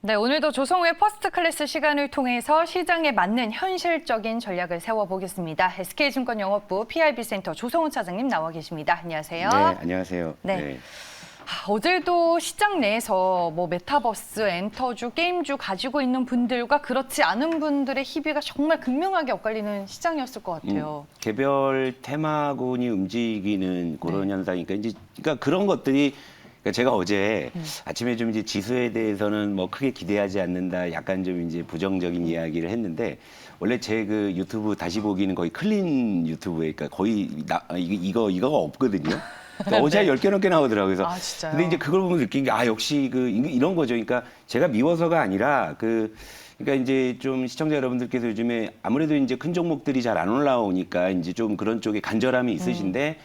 네, 오늘도 조성우의 퍼스트 클래스 시간을 통해서 시장에 맞는 현실적인 전략을 세워보겠습니다. SK증권 영업부 PIB센터 조성우 차장님 나와 계십니다. 안녕하세요. 네, 안녕하세요. 네. 어제도 시장 내에서 메타버스, 엔터주, 게임주 가지고 있는 분들과 그렇지 않은 분들의 희비가 정말 극명하게 엇갈리는 시장이었을 것 같아요. 개별 테마군이 움직이는 그런 현상이니까 그러니까 그런 것들이 그러니까 제가 어제 아침에 좀 이제 지수에 대해서는 뭐 크게 기대하지 않는다, 약간 좀 이제 부정적인 이야기를 했는데 원래 제 그 유튜브 다시 보기는 거의 클린 유튜브에 그러니까 거의 이거가 없거든요. 그러니까 어제 10개 넘게 나오더라고요. 그래서 진짜요? 근데 이제 그걸 보면 느낀 게 역시 이런 거죠. 그러니까 제가 미워서가 아니라 그러니까 이제 좀 시청자 여러분들께서 요즘에 아무래도 이제 큰 종목들이 잘 안 올라오니까 이제 좀 그런 쪽에 간절함이 있으신데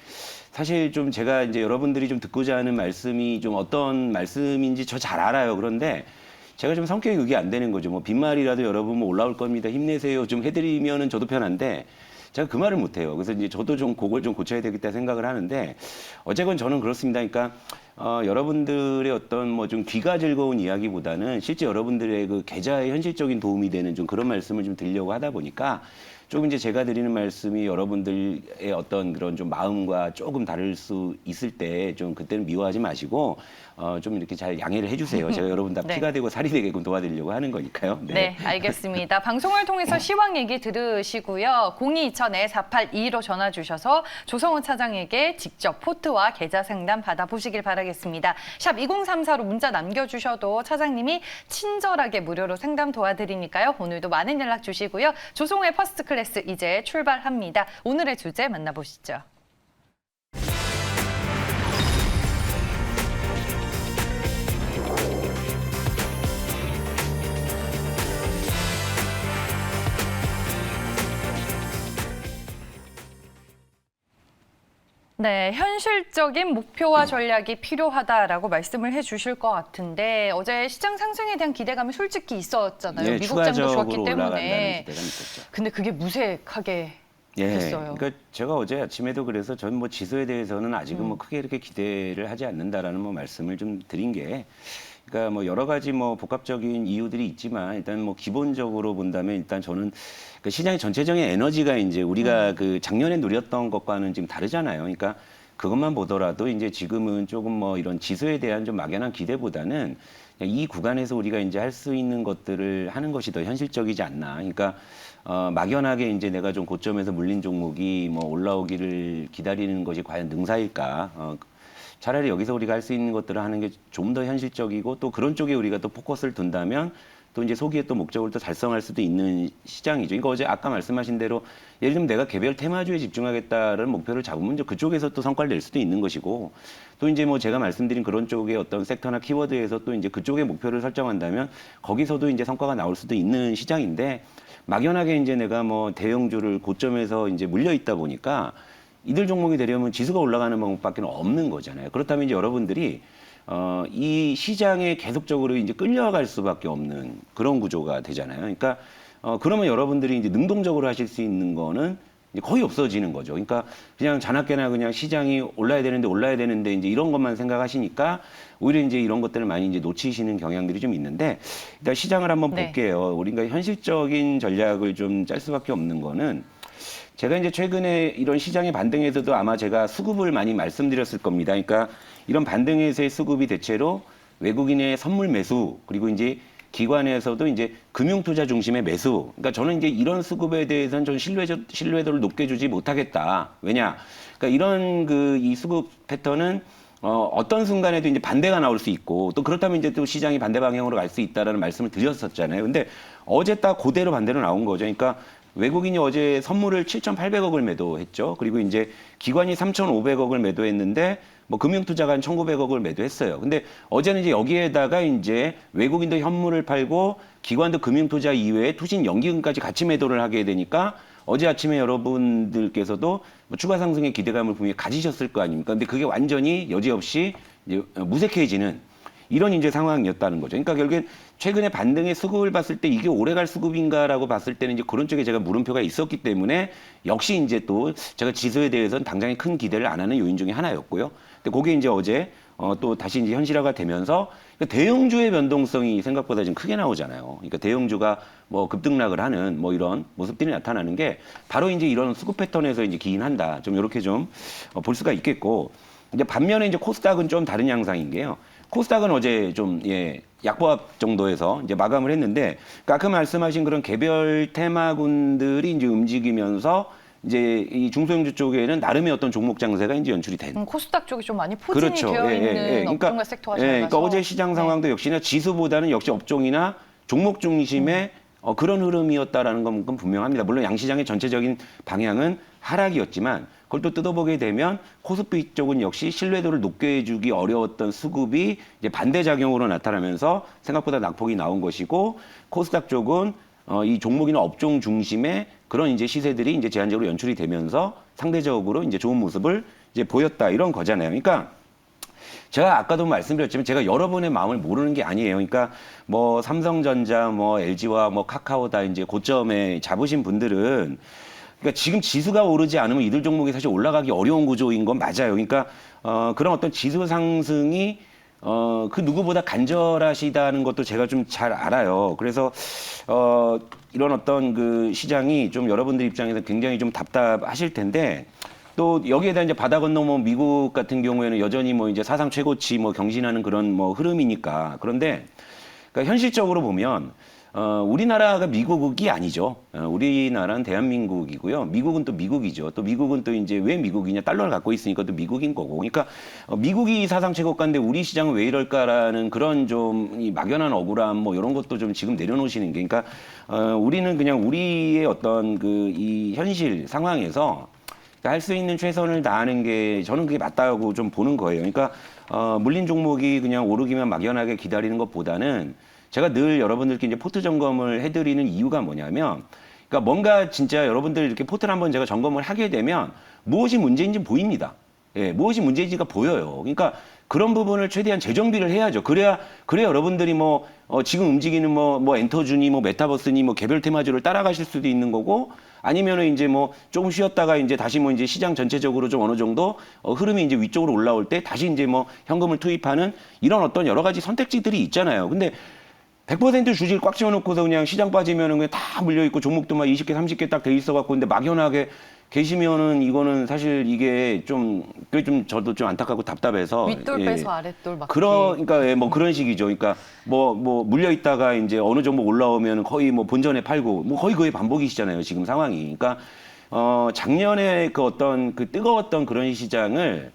사실 좀 제가 이제 여러분들이 좀 듣고자 하는 말씀이 좀 어떤 말씀인지 저 잘 알아요. 그런데 제가 좀 성격이 그게 안 되는 거죠. 뭐 빈말이라도 여러분 뭐 올라올 겁니다. 힘내세요. 좀 해드리면은 저도 편한데 제가 그 말을 못 해요. 그래서 이제 저도 좀 그걸 좀 고쳐야 되겠다 생각을 하는데 어쨌건 저는 그렇습니다. 그러니까 여러분들의 어떤 뭐 좀 귀가 즐거운 이야기보다는 실제 여러분들의 그 계좌에 현실적인 도움이 되는 좀 그런 말씀을 좀 드리려고 하다 보니까 조금 이제 제가 드리는 말씀이 여러분들의 어떤 그런 좀 마음과 조금 다를 수 있을 때 좀 그때는 미워하지 마시고 좀 이렇게 잘 양해를 해주세요. 제가 여러분 다 네. 피가 되고 살이 되게끔 도와드리려고 하는 거니까요. 네, 알겠습니다. 방송을 통해서 시황 얘기 들으시고요. 02-2000-4822로 전화 주셔서 조성우 차장에게 직접 포트와 계좌 상담 받아보시길 바라겠습니다. 샵 2034로 문자 남겨주셔도 차장님이 친절하게 무료로 상담 도와드리니까요. 오늘도 많은 연락 주시고요. 조성우의 퍼스트 클래스 이제 출발합니다. 오늘의 주제 만나보시죠. 네, 현실적인 목표와 전략이 필요하다라고 말씀을 해주실 것 같은데 어제 시장 상승에 대한 기대감이 솔직히 있었잖아요. 네, 미국 장도 좋았기 추가적으로 올라간다는 때문에. 기대감이 있었죠. 근데 그게 무색하게 예, 됐어요. 그러니까 제가 어제 아침에도 그래서 전 뭐 지수에 대해서는 아직은 뭐 크게 이렇게 기대를 하지 않는다라는 뭐 말씀을 좀 드린 게, 그러니까 뭐 여러 가지 뭐 복합적인 이유들이 있지만 일단 뭐 기본적으로 본다면 일단 저는 그 시장의 전체적인 에너지가 이제 우리가 그 작년에 누렸던 것과는 지금 다르잖아요. 그러니까 그것만 보더라도 이제 지금은 조금 뭐 이런 지수에 대한 좀 막연한 기대보다는 그냥 이 구간에서 우리가 이제 할 수 있는 것들을 하는 것이 더 현실적이지 않나. 그러니까 막연하게 이제 내가 좀 고점에서 물린 종목이 뭐 올라오기를 기다리는 것이 과연 능사일까? 차라리 여기서 우리가 할 수 있는 것들을 하는 게 좀 더 현실적이고 또 그런 쪽에 우리가 또 포커스를 둔다면 또 이제 소기에 또 목적을 또 달성할 수도 있는 시장이죠. 그러니까 어제 아까 말씀하신 대로 예를 들면 내가 개별 테마주에 집중하겠다는 목표를 잡으면 이제 그쪽에서 또 성과를 낼 수도 있는 것이고 또 이제 뭐 제가 말씀드린 그런 쪽의 어떤 섹터나 키워드에서 또 이제 그쪽의 목표를 설정한다면 거기서도 이제 성과가 나올 수도 있는 시장인데 막연하게 이제 내가 뭐 대형주를 고점에서 이제 물려 있다 보니까 이들 종목이 되려면 지수가 올라가는 방법밖에 없는 거잖아요. 그렇다면 이제 여러분들이 이 시장에 계속적으로 이제 끌려갈 수밖에 없는 그런 구조가 되잖아요. 그러니까 그러면 여러분들이 이제 능동적으로 하실 수 있는 거는 이제 거의 없어지는 거죠. 그러니까 그냥 자나깨나 그냥 시장이 올라야 되는데 이제 이런 것만 생각하시니까 오히려 이제 이런 것들을 많이 이제 놓치시는 경향들이 좀 있는데 일단 시장을 한번 네. 볼게요. 우리가 현실적인 전략을 좀 짤 수밖에 없는 거는 제가 이제 최근에 이런 시장의 반등에서도 아마 제가 수급을 많이 말씀드렸을 겁니다. 그러니까 이런 반등에서의 수급이 대체로 외국인의 선물 매수 그리고 이제 기관에서도 이제 금융투자 중심의 매수. 그러니까 저는 이제 이런 수급에 대해서는 좀 신뢰도를 높게 주지 못하겠다. 왜냐? 그러니까 이런 이 수급 패턴은 어떤 순간에도 이제 반대가 나올 수 있고 또 그렇다면 이제 또 시장이 반대 방향으로 갈 수 있다라는 말씀을 드렸었잖아요. 근데 어제 딱 그대로 반대로 나온 거죠. 그러니까 외국인이 어제 선물을 7,800억을 매도했죠. 그리고 이제 기관이 3,500억을 매도했는데 뭐 금융투자가 한 1,900억을 매도했어요. 근데 어제는 이제 여기에다가 이제 외국인도 현물을 팔고 기관도 금융투자 이외에 투신 연기금까지 같이 매도를 하게 되니까 어제 아침에 여러분들께서도 뭐 추가 상승의 기대감을 분명히 가지셨을 거 아닙니까? 근데 그게 완전히 여지없이 이제 무색해지는 이런 이제 상황이었다는 거죠. 그러니까 결국엔 최근에 반등의 수급을 봤을 때 이게 오래갈 수급인가라고 봤을 때는 이제 그런 쪽에 제가 물음표가 있었기 때문에 역시 이제 또 제가 지수에 대해서는 당장에 큰 기대를 안 하는 요인 중에 하나였고요. 근데 그게 이제 어제 또 다시 이제 현실화가 되면서 그러니까 대형주의 변동성이 생각보다 지금 크게 나오잖아요. 그러니까 대형주가 뭐 급등락을 하는 뭐 이런 모습들이 나타나는 게 바로 이제 이런 수급 패턴에서 이제 기인한다. 좀 이렇게 좀 볼 수가 있겠고. 이제 반면에 이제 코스닥은 좀 다른 양상인 게요. 코스닥은 어제 좀 약보합 정도에서 이제 마감을 했는데, 그러니까 아까 말씀하신 그런 개별 테마군들이 이제 움직이면서 이제 이 중소형주 쪽에는 나름의 어떤 종목 장세가 이제 연출이 된. 코스닥 쪽이 좀 많이 포진이 그렇죠. 되어 있는 그러니까, 업종과 섹터가 잘 그러니까 나서. 어제 시장 상황도 역시나 지수보다는 역시 업종이나 종목 중심의 그런 흐름이었다라는 건 분명합니다. 물론 양시장의 전체적인 방향은 하락이었지만 그걸 또 뜯어보게 되면 코스피 쪽은 역시 신뢰도를 높게 해주기 어려웠던 수급이 이제 반대작용으로 나타나면서 생각보다 낙폭이 나온 것이고, 코스닥 쪽은 이 종목이나 업종 중심의 그런 이제 시세들이 이제 제한적으로 연출이 되면서 상대적으로 이제 좋은 모습을 이제 보였다, 이런 거잖아요. 그러니까 제가 아까도 말씀드렸지만 제가 여러분의 마음을 모르는 게 아니에요. 그러니까 뭐 삼성전자, 뭐 LG와 뭐 카카오 다 이제 고점에 잡으신 분들은, 그러니까 지금 지수가 오르지 않으면 이들 종목이 사실 올라가기 어려운 구조인 건 맞아요. 그러니까 그런 어떤 지수 상승이 그 누구보다 간절하시다는 것도 제가 좀 잘 알아요. 그래서 이런 어떤 그 시장이 좀 여러분들 입장에서 굉장히 좀 답답하실 텐데, 또 여기에다 이제 바다 건너 뭐 미국 같은 경우에는 여전히 뭐 이제 사상 최고치 뭐 경신하는 그런 뭐 흐름이니까. 그런데 그러니까 현실적으로 보면 우리나라가 미국이 아니죠. 우리나라는 대한민국이고요. 미국은 또 미국이죠. 또 미국은 또 이제 왜 미국이냐, 달러를 갖고 있으니까 또 미국인 거고. 그러니까 미국이 사상 최고가인데 우리 시장은 왜 이럴까라는 그런 좀 이 막연한 억울함 뭐 이런 것도 좀 지금 내려놓으시는 게, 그러니까 우리는 그냥 우리의 어떤 그 이 현실 상황에서 할 수 있는 최선을 다하는 게 저는 그게 맞다고 좀 보는 거예요. 그러니까 물린 종목이 그냥 오르기만 막연하게 기다리는 것보다는 제가 늘 여러분들께 이제 포트 점검을 해드리는 이유가 뭐냐면, 그러니까 뭔가 진짜 여러분들 이렇게 포트를 한번 제가 점검을 하게 되면 무엇이 문제인지 보입니다. 예, 무엇이 문제인지가 보여요. 그러니까 그런 부분을 최대한 재정비를 해야죠. 그래야 여러분들이 뭐 지금 움직이는 뭐 엔터주니 뭐 메타버스니 뭐 개별 테마주를 따라가실 수도 있는 거고, 아니면은 이제 뭐 조금 쉬었다가 이제 다시 뭐 이제 시장 전체적으로 좀 어느 정도 흐름이 이제 위쪽으로 올라올 때 다시 이제 뭐 현금을 투입하는 이런 어떤 여러 가지 선택지들이 있잖아요. 근데 100% 주식을 꽉 채워놓고서 그냥 시장 빠지면은 그냥 다 물려있고 종목도 막 20개, 30개 딱 돼 있어갖고, 근데 막연하게 계시면은 이거는 사실 이게 그게 좀 저도 좀 안타깝고 답답해서. 윗돌 빼서 아랫돌 막기. 그러니까 뭐 그런 식이죠. 그러니까 뭐 물려 있다가 이제 어느 정도 올라오면 거의 뭐 본전에 팔고 뭐 거의 그의 반복이시잖아요. 지금 상황이. 그러니까 작년에 그 어떤 그 뜨거웠던 그런 시장을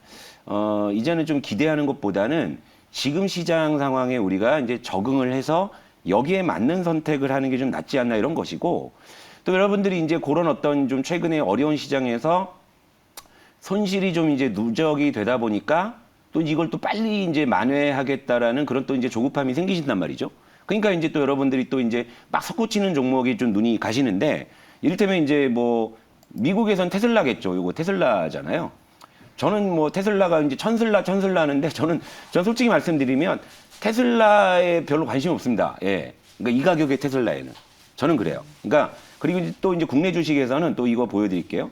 이제는 좀 기대하는 것보다는 지금 시장 상황에 우리가 이제 적응을 해서 여기에 맞는 선택을 하는 게 좀 낫지 않나, 이런 것이고, 또 여러분들이 이제 그런 어떤 좀 최근에 어려운 시장에서 손실이 좀 이제 누적이 되다 보니까 또 이걸 또 빨리 이제 만회하겠다라는 그런 또 이제 조급함이 생기신단 말이죠. 그러니까 이제 또 여러분들이 또 이제 막 솟구치는 종목이 좀 눈이 가시는데, 이를테면 이제 뭐 미국에선 테슬라겠죠. 요거 테슬라잖아요. 저는 뭐 테슬라가 이제 천슬라 하는데 전 솔직히 말씀드리면 테슬라에 별로 관심이 없습니다. 예. 그러니까 이 가격의 테슬라에는. 저는 그래요. 그러니까 그리고 또 이제 국내 주식에서는 또 이거 보여드릴게요.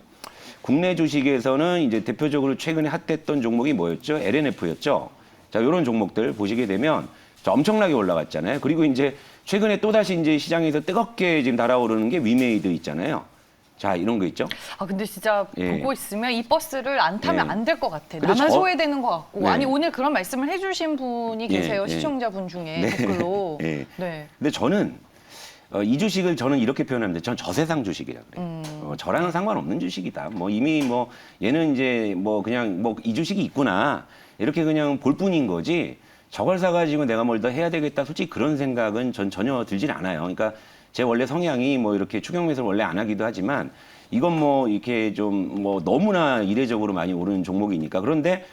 국내 주식에서는 이제 대표적으로 최근에 핫했던 종목이 뭐였죠? LNF였죠. 자, 이런 종목들 보시게 되면 엄청나게 올라갔잖아요. 그리고 이제 최근에 또다시 이제 시장에서 뜨겁게 지금 달아오르는 게 위메이드 있잖아요. 자, 이런 거 있죠. 근데 진짜 보고 있으면 이 버스를 안 타면 안 될 것 같아. 근데 나만 소외되는 것 같고. 네. 아니, 오늘 그런 말씀을 해주신 분이 계세요. 시청자분 중에 댓글로. 네. 네. 근데 저는 이 주식을 저는 이렇게 표현합니다. 전 저세상 주식이라 그래요. 저랑은 상관없는 주식이다. 뭐 이미 뭐 얘는 이제 뭐 그냥 뭐 이 주식이 있구나, 이렇게 그냥 볼 뿐인 거지, 저걸 사가지고 내가 뭘 더 해야 되겠다, 솔직히 그런 생각은 전 전혀 들질 않아요. 그러니까 제 원래 성향이 뭐 이렇게 추경 매수를 원래 안 하기도 하지만 이건 뭐 이렇게 좀 뭐 너무나 이례적으로 많이 오르는 종목이니까. 그런데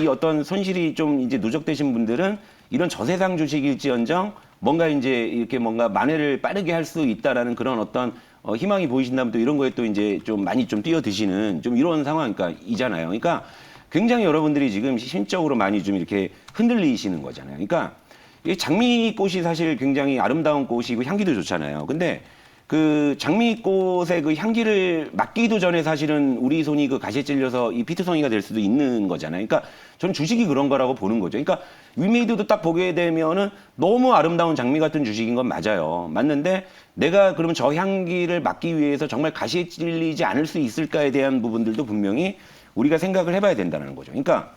이 어떤 손실이 좀 이제 누적되신 분들은 이런 저세상 주식일지언정 뭔가 이제 이렇게 뭔가 만회를 빠르게 할 수 있다라는 그런 어떤 희망이 보이신다면 또 이런 거에 또 이제 좀 많이 좀 뛰어드시는 좀 이런 상황이잖아요. 그러니까 굉장히 여러분들이 지금 심적으로 많이 좀 이렇게 흔들리시는 거잖아요. 그러니까 이 장미꽃이 사실 굉장히 아름다운 꽃이고 향기도 좋잖아요. 근데 그 장미꽃의 그 향기를 맡기도 전에 사실은 우리 손이 그 가시에 찔려서 이 피투성이가 될 수도 있는 거잖아요. 그러니까 저는 주식이 그런 거라고 보는 거죠. 그러니까 위메이드도 딱 보게 되면은 너무 아름다운 장미 같은 주식인 건 맞아요. 맞는데 내가 그러면 저 향기를 맡기 위해서 정말 가시에 찔리지 않을 수 있을까에 대한 부분들도 분명히 우리가 생각을 해봐야 된다는 거죠. 그러니까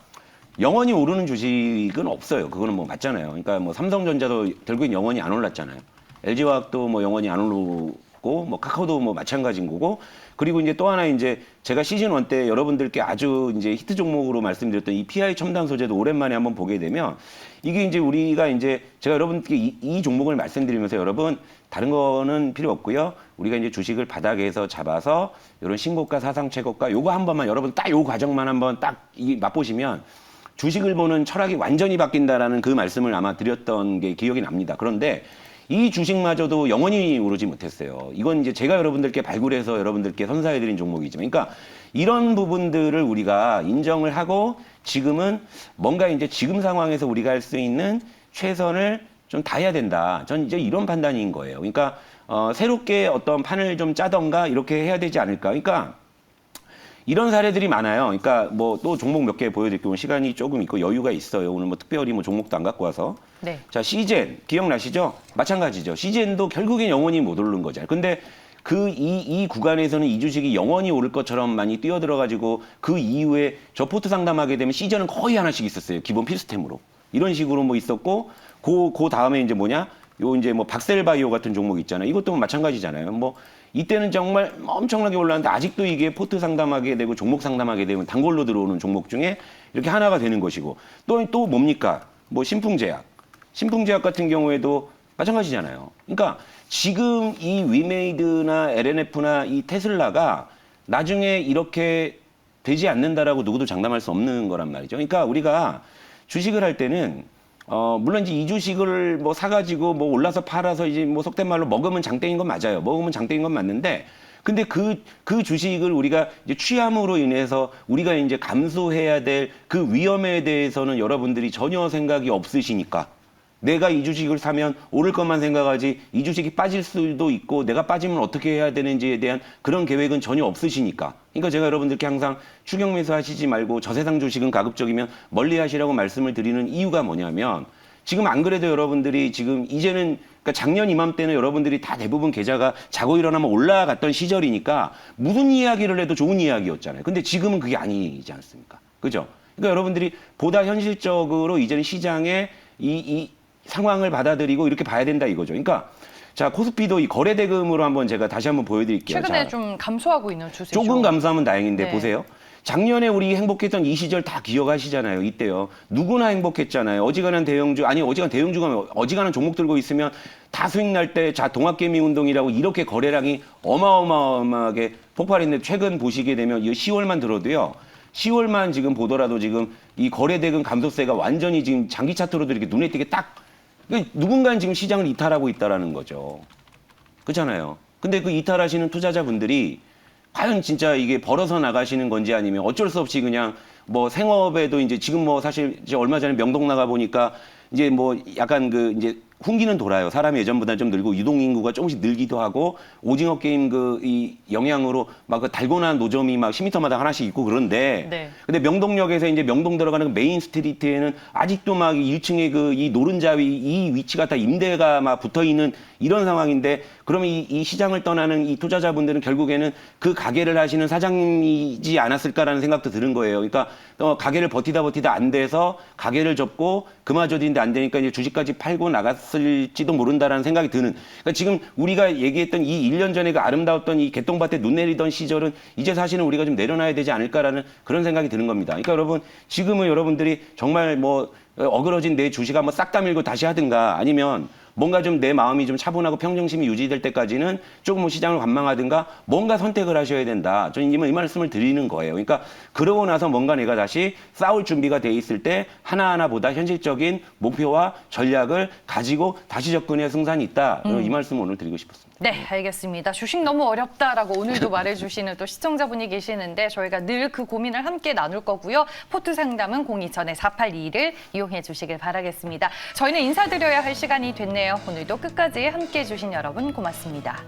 영원히 오르는 주식은 없어요. 그거는 뭐 맞잖아요. 그러니까 뭐 삼성전자도 결국엔 영원히 안 올랐잖아요. LG화학도 뭐 영원히 안 오르고 뭐 카카오도 뭐 마찬가지인 거고 그리고 이제 또 하나 이제 제가 시즌 1 때 여러분들께 아주 이제 히트 종목으로 말씀드렸던 이 PI 첨단 소재도 오랜만에 한번 보게 되면 이게 이제 우리가 이제 제가 여러분께 이 종목을 말씀드리면서 여러분 다른 거는 필요 없고요. 우리가 이제 주식을 바닥에서 잡아서 이런 신고가 사상 최고가 요거 한 번만 여러분 딱 요 과정만 한번 딱 맛보시면 주식을 보는 철학이 완전히 바뀐다라는 그 말씀을 아마 드렸던 게 기억이 납니다. 그런데 이 주식마저도 영원히 오르지 못했어요. 이건 이제 제가 여러분들께 발굴해서 여러분들께 선사해드린 종목이지만, 그러니까 이런 부분들을 우리가 인정을 하고 지금은 뭔가 이제 지금 상황에서 우리가 할 수 있는 최선을 좀 다해야 된다. 전 이제 이런 판단인 거예요. 그러니까 새롭게 어떤 판을 좀 짜던가 이렇게 해야 되지 않을까. 그러니까 이런 사례들이 많아요. 그러니까 뭐 또 종목 몇 개 보여드릴게요. 시간이 조금 있고 여유가 있어요. 오늘 뭐 특별히 뭐 종목도 안 갖고 와서. 네. 자, 시젠 기억나시죠? 마찬가지죠. 시젠도 결국엔 영원히 못 오르는 거잖아요. 근데 이 구간에서는 이 주식이 영원히 오를 것처럼 많이 뛰어들어가지고 그 이후에 저 포트 상담하게 되면 시즌은 거의 하나씩 있었어요. 기본 필수템으로. 이런 식으로 뭐 있었고, 그 다음에 이제 뭐냐? 요 이제 뭐 박셀바이오 같은 종목 있잖아요. 이것도 뭐 마찬가지잖아요. 뭐 이때는 정말 엄청나게 올랐는데 아직도 이게 포트 상담하게 되고 종목 상담하게 되면 단골로 들어오는 종목 중에 이렇게 하나가 되는 것이고 또 뭡니까? 뭐 신풍제약 같은 경우에도 마찬가지잖아요. 그러니까 지금 이 위메이드나 LNF나 이 테슬라가 나중에 이렇게 되지 않는다라고 누구도 장담할 수 없는 거란 말이죠. 그러니까 우리가 주식을 할 때는 물론 이제 이 주식을 뭐 사가지고 뭐 올라서 팔아서 이제 뭐 속된 말로 먹으면 장땡인 건 맞아요. 먹으면 장땡인 건 맞는데 근데 그 주식을 우리가 이제 취함으로 인해서 우리가 이제 감수해야 될 그 위험에 대해서는 여러분들이 전혀 생각이 없으시니까 내가 이 주식을 사면 오를 것만 생각하지 이 주식이 빠질 수도 있고 내가 빠지면 어떻게 해야 되는지에 대한 그런 계획은 전혀 없으시니까. 그러니까 제가 여러분들께 항상 추격 매수 하시지 말고 저세상 주식은 가급적이면 멀리 하시라고 말씀을 드리는 이유가 뭐냐면 지금 안 그래도 여러분들이 지금 이제는 그러니까 작년 이맘때는 여러분들이 다 대부분 계좌가 자고 일어나면 올라갔던 시절이니까 무슨 이야기를 해도 좋은 이야기였잖아요. 근데 지금은 그게 아니지 않습니까? 그죠? 그러니까 여러분들이 보다 현실적으로 이제는 시장에 이 상황을 받아들이고 이렇게 봐야 된다 이거죠. 그러니까 자 코스피도 이 거래 대금으로 한번 제가 다시 한번 보여드릴게요. 최근에 자, 좀 감소하고 있는 추세죠. 조금 감소하면 다행인데 네. 보세요. 작년에 우리 행복했던 이 시절 다 기억하시잖아요. 이때요. 누구나 행복했잖아요. 어지간한 대형주, 아니 어지간한 종목 들고 있으면 다 수익 날 때 자 동학개미 운동이라고 이렇게 거래량이 어마어마하게 폭발했는데 최근 보시게 되면 이 10월만 들어도요. 10월만 지금 보더라도 지금 이 거래 대금 감소세가 완전히 지금 장기 차트로도 이렇게 눈에 띄게 딱 누군가는 지금 시장을 이탈하고 있다라는 거죠. 그렇잖아요. 근데 그 이탈하시는 투자자분들이 과연 진짜 이게 벌어서 나가시는 건지 아니면 어쩔 수 없이 그냥 뭐 생업에도 이제 지금 뭐 사실 이제 얼마 전에 명동 나가 보니까 이제 뭐 약간 그 이제 훈기는 돌아요. 사람이 예전보다 좀 늘고 유동인구가 조금씩 늘기도 하고 오징어 게임 그 이 영향으로 막 그 달고나 노점이 막 10m마다 하나씩 있고 그런데 네. 근데 명동역에서 이제 명동 들어가는 그 메인 스트리트에는 아직도 막 1층에 그 이 노른자 이 위치가 다 임대가 막 붙어 있는 이런 상황인데 그러면 이 시장을 떠나는 이 투자자분들은 결국에는 그 가게를 하시는 사장님이지 않았을까라는 생각도 드는 거예요. 그러니까 가게를 버티다 안 돼서 가게를 접고 그마저도 안 되니까 이제 주식까지 팔고 나갔을지도 모른다라는 생각이 드는. 그러니까 지금 우리가 얘기했던 이 1년 전에 그 아름다웠던 이 개똥밭에 눈 내리던 시절은 이제 사실은 우리가 좀 내려놔야 되지 않을까라는 그런 생각이 드는 겁니다. 그러니까 여러분 지금은 여러분들이 정말 뭐 어그러진 내 주식 한번 싹 다 밀고 다시 하든가 아니면 뭔가 좀 내 마음이 좀 차분하고 평정심이 유지될 때까지는 조금 뭐 시장을 관망하든가 뭔가 선택을 하셔야 된다. 저는 이 말씀을 드리는 거예요. 그러니까 그러고 나서 뭔가 내가 다시 싸울 준비가 돼 있을 때 하나하나보다 현실적인 목표와 전략을 가지고 다시 접근해야 승산이 있다. 이 말씀을 오늘 드리고 싶었습니다. 네, 알겠습니다. 주식 너무 어렵다라고 오늘도 말해주시는 또 시청자분이 계시는데 저희가 늘 그 고민을 함께 나눌 거고요. 포트 상담은 027-4821을 이용해 주시길 바라겠습니다. 저희는 인사드려야 할 시간이 됐네요. 오늘도 끝까지 함께해 주신 여러분 고맙습니다.